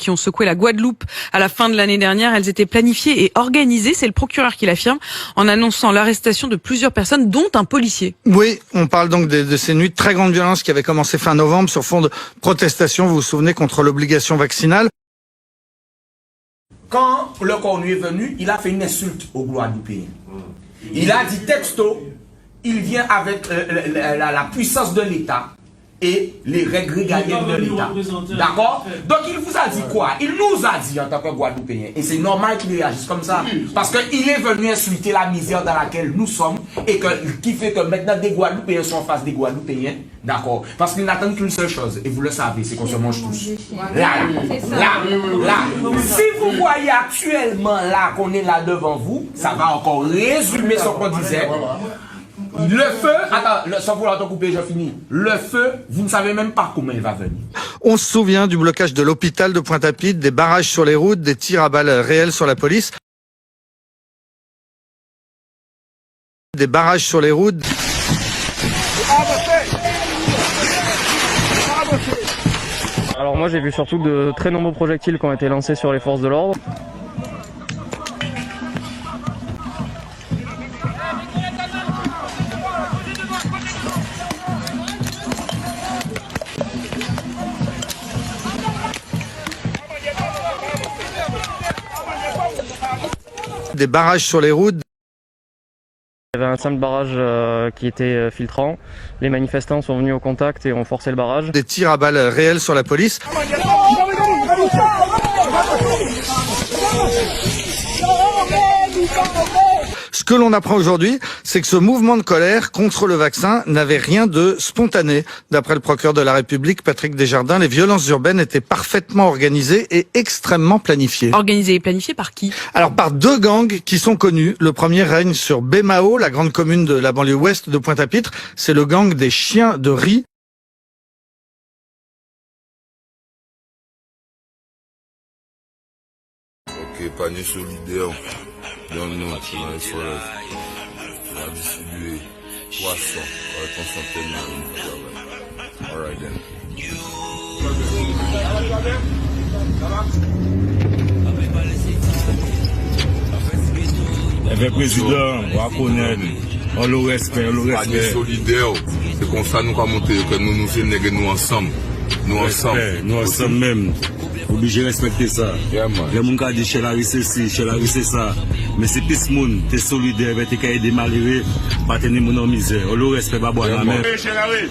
qui ont secoué la Guadeloupe à la fin de l'année dernière, elles étaient planifiées et organisées. C'est le procureur qui l'affirme en annonçant l'arrestation de plusieurs personnes, dont un policier. Oui, on parle donc de ces nuits de très grande violence qui avaient commencé fin novembre sur fond de protestation, vous vous souvenez, contre l'obligation vaccinale. Quand le cornu est venu, il a fait une insulte aux Guadeloupéens. Il a dit texto, il vient avec la puissance de l'État et les règles régaliennes de l'État. D'accord? Donc il vous a dit quoi? Il nous a dit en tant que Guadeloupéens. Et c'est normal qu'il réagisse comme ça. Parce qu'il est venu insulter la misère dans laquelle nous sommes et qui fait que maintenant des Guadeloupéens sont en face des Guadeloupéens. D'accord? Parce qu'ils n'attendent qu'une seule chose, et vous le savez, c'est qu'on se mange tous. Là. Si vous voyez actuellement là qu'on est là devant vous, ça va encore résumer ce qu'on disait. Le feu, attends, sans vouloir te couper, je finis. Le feu, vous ne savez même pas comment il va venir. On se souvient du blocage de l'hôpital de Pointe-à-Pitre, des barrages sur les routes, des tirs à balles réels sur la police. Des barrages sur les routes. Alors moi j'ai vu surtout de très nombreux projectiles qui ont été lancés sur les forces de l'ordre. Des barrages sur les routes. Il y avait un simple barrage qui était filtrant. Les manifestants sont venus au contact et ont forcé le barrage. Des tirs à balles réels sur la police. Ce que l'on apprend aujourd'hui, c'est que ce mouvement de colère contre le vaccin n'avait rien de spontané. D'après le procureur de la République, Patrick Desjardins, les violences urbaines étaient parfaitement organisées et extrêmement planifiées. Organisées et planifiées par qui? Alors par deux gangs qui sont connus. Le premier règne sur Bémao, la grande commune de la banlieue ouest de Pointe-à-Pitre. C'est le gang des chiens de riz. Ok, panier solidaire. Donne-nous, tu vas être sur on va distribuer 300 avec ton centaine de alright then. Le président, on va connaître, on le respect, Panier solidaire, c'est comme ça nous avons montré que nous sommes nègres nous ensemble. Nous ensemble même. Obligé de respecter ça. Les gens qui disent chez la rue c'est ci, chez la rue c'est ça. Mais c'est plus le monde, t'es solidaire, t'es cahier des malheureux, pas tenir mon en misère. On le respecte pas boire la même. Chez la rue.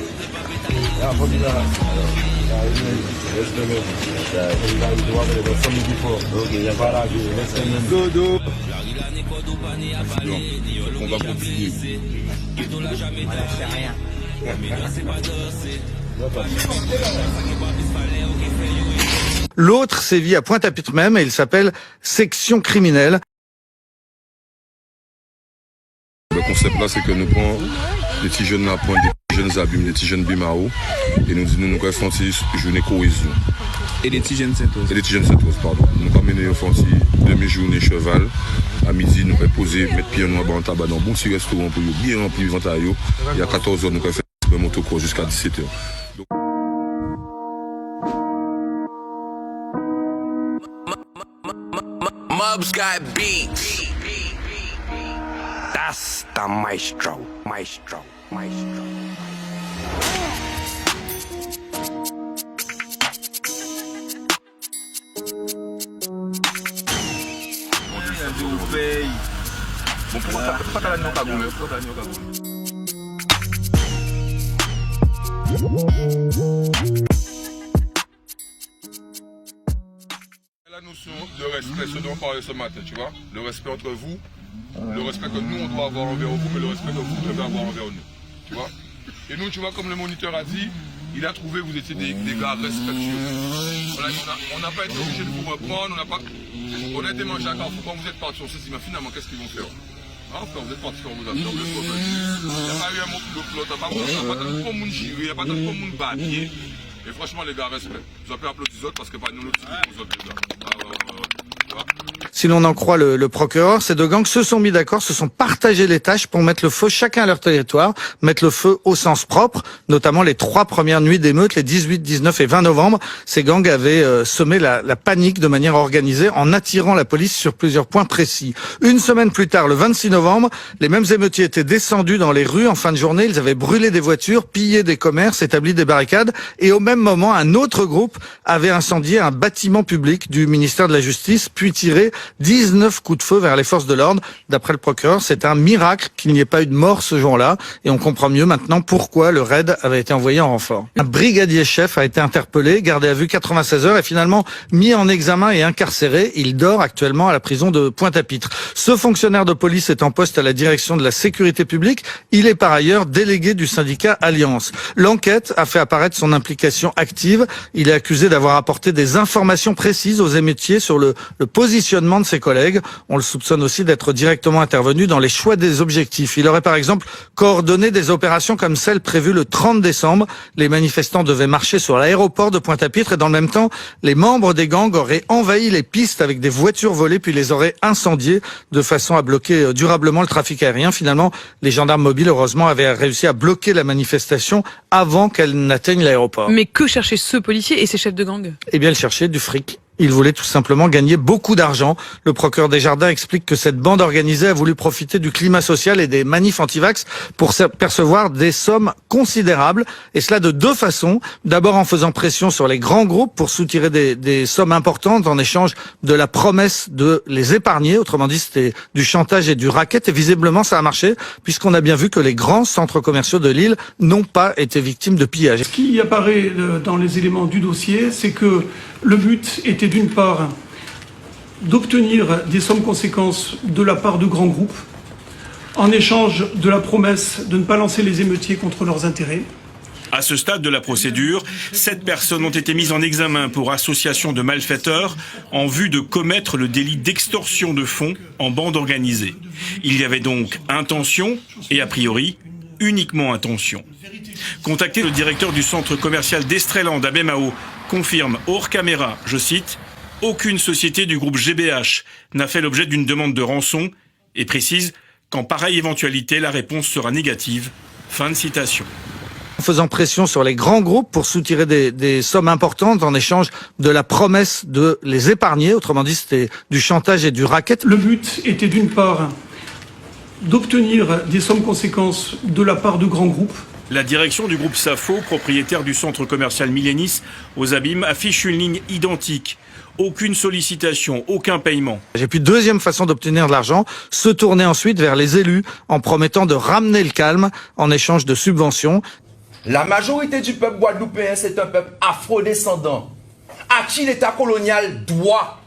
On va continuer. L'autre sévit à Pointe-à-Pitre même et il s'appelle Section criminelle. Le concept là, c'est que nous prenons des petits jeunes là, des jeunes abîmes, des petits jeunes Bimao, et nous disons nous faisons une journée cohésion. Et des petits jeunes Saint-Os. Et des petits jeunes Saint-Os, pardon. Nous avons mené une demi-journée cheval. À midi, nous pouvons poser, mettre pied noir dans le tabac dans un bon petit restaurant pour bien remplir le ventre. Il y a 14 heures, nous pouvons faire un motocross jusqu'à 17 heures. Mubs got beats. That's the maestro. Bon, pourquoi t'as l'agneau cagoule? La notion de respect, ce dont on parlait ce matin, tu vois, le respect entre vous, le respect que nous on doit avoir envers vous, mais le respect que vous devez avoir envers nous, tu vois. Et nous, tu vois, comme le moniteur a dit, il a trouvé que vous étiez des gars respectueux. On n'a pas été obligé de vous reprendre, on a été mangé à Carrefour. Quand vous êtes partis, on s'est dit, mais finalement, qu'est-ce qu'ils vont faire? Hein, quand vous êtes partis, quand vous avez fait, il n'y a pas eu un mot de l'autre, il n'y a pas tant de monde giré, il n'y a pas tant de monde babier. Et franchement, les gars, respect. Vous avez applaudi les autres parce que pas nous, le petit, vous autres, les gars. Si l'on en croit le procureur, ces deux gangs se sont mis d'accord, se sont partagés les tâches pour mettre le feu chacun à leur territoire, mettre le feu au sens propre, notamment les 3 premières nuits d'émeutes, les 18, 19 et 20 novembre. Ces gangs avaient semé la panique de manière organisée en attirant la police sur plusieurs points précis. Une semaine plus tard, le 26 novembre, les mêmes émeutiers étaient descendus dans les rues en fin de journée. Ils avaient brûlé des voitures, pillé des commerces, établi des barricades. Et au même moment, un autre groupe avait incendié un bâtiment public du ministère de la Justice, puis tiré 19 coups de feu vers les forces de l'ordre. D'après le procureur, c'est un miracle qu'il n'y ait pas eu de mort ce jour-là. Et on comprend mieux maintenant pourquoi le raid avait été envoyé en renfort. Un brigadier chef a été interpellé, gardé à vue 96 heures et finalement mis en examen et incarcéré. Il dort actuellement à la prison de Pointe-à-Pitre. Ce fonctionnaire de police est en poste à la direction de la sécurité publique. Il est par ailleurs délégué du syndicat Alliance. L'enquête a fait apparaître son implication active. Il est accusé d'avoir apporté des informations précises aux émeutiers sur le positionnement de ses collègues. On le soupçonne aussi d'être directement intervenu dans les choix des objectifs. Il aurait par exemple coordonné des opérations comme celle prévue le 30 décembre. Les manifestants devaient marcher sur l'aéroport de Pointe-à-Pitre et dans le même temps, les membres des gangs auraient envahi les pistes avec des voitures volées puis les auraient incendiées de façon à bloquer durablement le trafic aérien. Finalement, les gendarmes mobiles, heureusement, avaient réussi à bloquer la manifestation avant qu'elle n'atteigne l'aéroport. Mais que cherchaient ce policier et ces chefs de gang? Eh bien, ils cherchaient du fric. Il voulait tout simplement gagner beaucoup d'argent. Le procureur Desjardins explique que cette bande organisée a voulu profiter du climat social et des manifs anti-vax pour percevoir des sommes considérables. Et cela de 2 façons. D'abord en faisant pression sur les grands groupes pour soutirer des sommes importantes en échange de la promesse de les épargner. Autrement dit, c'était du chantage et du racket. Et visiblement, ça a marché puisqu'on a bien vu que les grands centres commerciaux de l'île n'ont pas été victimes de pillage. Ce qui apparaît dans les éléments du dossier, c'est que le but était d'une part d'obtenir des sommes conséquentes de la part de grands groupes en échange de la promesse de ne pas lancer les émeutiers contre leurs intérêts. À ce stade de la procédure, 7 personnes ont été mises en examen pour association de malfaiteurs en vue de commettre le délit d'extorsion de fonds en bande organisée. Il y avait donc intention et a priori uniquement intention. Contacté, le directeur du centre commercial d'Estreland à Bemao confirme hors caméra, je cite, « Aucune société du groupe GBH n'a fait l'objet d'une demande de rançon » et précise qu'en pareille éventualité, la réponse sera négative. Fin de citation. En faisant pression sur les grands groupes pour soutirer des sommes importantes en échange de la promesse de les épargner. Autrement dit, c'était du chantage et du racket. Le but était d'une part d'obtenir des sommes conséquentes de la part de grands groupes. La direction du groupe Safo, propriétaire du centre commercial Millénis aux Abîmes, affiche une ligne identique. Aucune sollicitation, aucun paiement. Et puis deuxième façon d'obtenir de l'argent, se tourner ensuite vers les élus en promettant de ramener le calme en échange de subventions. La majorité du peuple guadeloupéen, c'est un peuple afrodescendant à qui l'État colonial doit.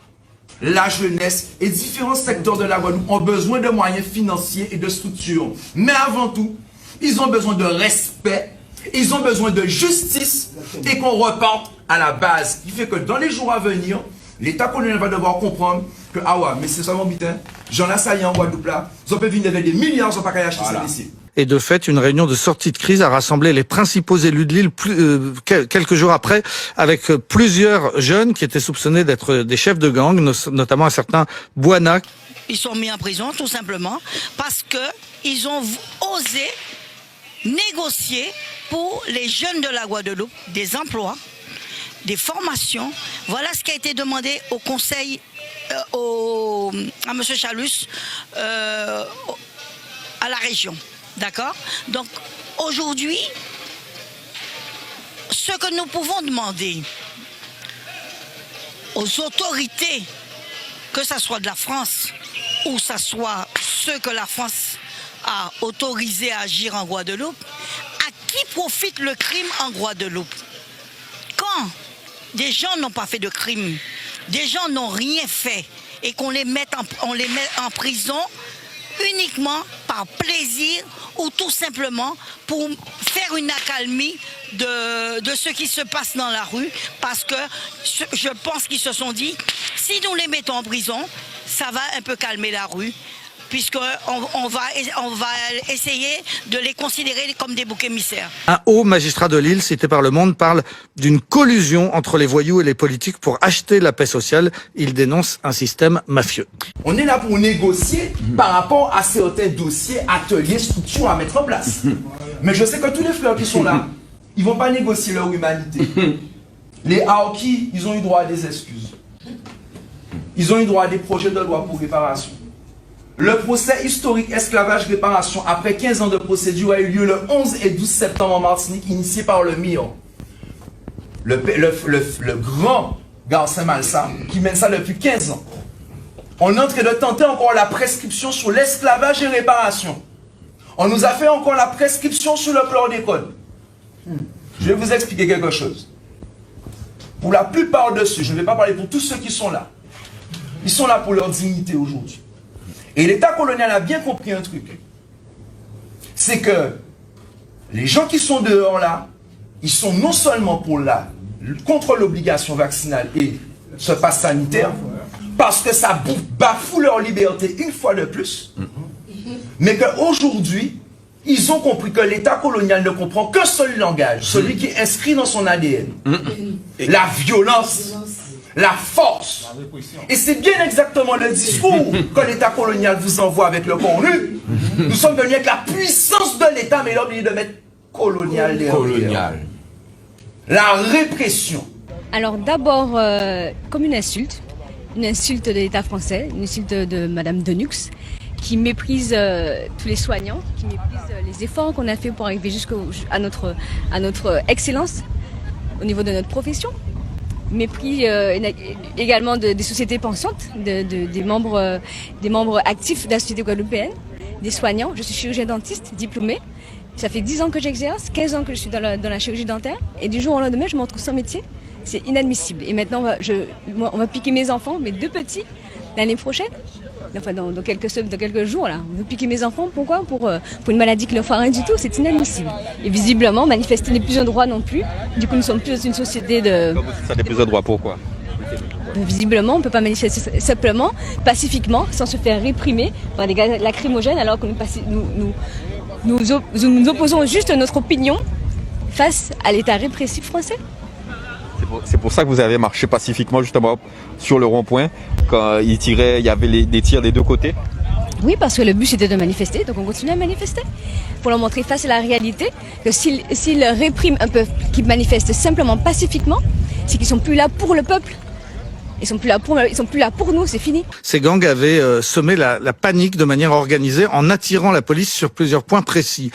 La jeunesse et différents secteurs de la Guadeloupe ont besoin de moyens financiers et de structures. Mais avant tout, ils ont besoin de respect, ils ont besoin de justice et qu'on reparte à la base. Ce qui fait que dans les jours à venir, l'État colonial va devoir comprendre que, ah ouais, mais c'est ça mon bitin, j'en ai ça en Guadeloupe là, ils ont pu venir avec des milliards, ils n'ont pas qu'à acheter ça ici. Et de fait, une réunion de sortie de crise a rassemblé les principaux élus de l'île quelques jours après, avec plusieurs jeunes qui étaient soupçonnés d'être des chefs de gang, notamment un certain Bouana. Ils sont mis en prison tout simplement parce qu'ils ont osé négocier pour les jeunes de la Guadeloupe des emplois, des formations. Voilà ce qui a été demandé au conseil, à M. Chalus, à la région. D'accord? Donc, aujourd'hui, ce que nous pouvons demander aux autorités, que ce soit de la France ou que ce soit ceux que la France a autorisé à agir en Guadeloupe, à qui profite le crime en Guadeloupe? Quand des gens n'ont pas fait de crime, des gens n'ont rien fait et qu'on les met en prison uniquement par plaisir ou tout simplement pour faire une accalmie de ce qui se passe dans la rue, parce que je pense qu'ils se sont dit, si nous les mettons en prison, ça va un peu calmer la rue. puisqu'on va essayer de les considérer comme des boucs émissaires. Un haut magistrat de Lille, cité par Le Monde, parle d'une collusion entre les voyous et les politiques pour acheter la paix sociale. Il dénonce un système mafieux. On est là pour négocier par rapport à certains dossiers, ateliers, structures à mettre en place. Mais je sais que tous les frères qui sont là, ils vont pas négocier leur humanité. Les Aoki, ils ont eu droit à des excuses. Ils ont eu droit à des projets de loi pour réparation. Le procès historique esclavage-réparation, après 15 ans de procédure, a eu lieu le 11 et 12 septembre en Martinique, initié par le MIO. Le grand Garcin Malsa, qui mène ça depuis 15 ans. On est en train de tenter encore la prescription sur l'esclavage et réparation. On nous a fait encore la prescription sur le chlordécone. Je vais vous expliquer quelque chose. Pour la plupart de ceux, je ne vais pas parler pour tous ceux qui sont là, ils sont là pour leur dignité aujourd'hui. Et l'État colonial a bien compris un truc. C'est que les gens qui sont dehors là, ils sont non seulement pour contre l'obligation vaccinale et ce pass sanitaire, parce que ça bafoue leur liberté une fois de plus, mais qu'aujourd'hui, ils ont compris que l'État colonial ne comprend qu'un seul langage, celui qui est inscrit dans son ADN. La violence, la force. Et c'est bien exactement le discours que l'État colonial vous envoie avec le pont nu. Nous sommes venus avec la puissance de l'État, mais il a oublié de mettre colonial derrière. La répression. Alors d'abord, comme une insulte de l'État français, une insulte de Madame Denux, qui méprise tous les soignants, qui méprise les efforts qu'on a fait pour arriver jusqu'à notre excellence au niveau de notre profession. Mépris également des sociétés pensantes, des membres actifs de la société guadeloupéenne, des soignants. Je suis chirurgien dentiste, diplômé. Ça fait 10 ans que j'exerce, 15 ans que je suis dans la chirurgie dentaire. Et du jour au lendemain, je me retrouve sans métier. C'est inadmissible. Et maintenant, on va piquer mes enfants, mes 2 petits, l'année prochaine. Enfin, dans quelques jours, là. On veut piquer mes enfants. Pourquoi ? Pour une maladie qui ne leur fera rien du tout. C'est inadmissible. Et visiblement, manifester n'est plus un droit non plus. Du coup, nous sommes plus dans une société de... Ça n'est plus un droit, pourquoi ? Visiblement, on ne peut pas manifester simplement, pacifiquement, sans se faire réprimer par des gaz lacrymogènes, alors que nous opposons juste notre opinion face à l'État répressif français. C'est pour ça que vous avez marché pacifiquement justement sur le rond-point quand il y avait des tirs des 2 côtés. Oui, parce que le but c'était de manifester, donc on continue à manifester pour leur montrer face à la réalité que s'ils répriment un peuple qui manifeste simplement pacifiquement, c'est qu'ils sont plus là pour le peuple. Ils sont plus là pour nous, c'est fini. Ces gangs avaient semé la panique de manière organisée en attirant la police sur plusieurs points précis.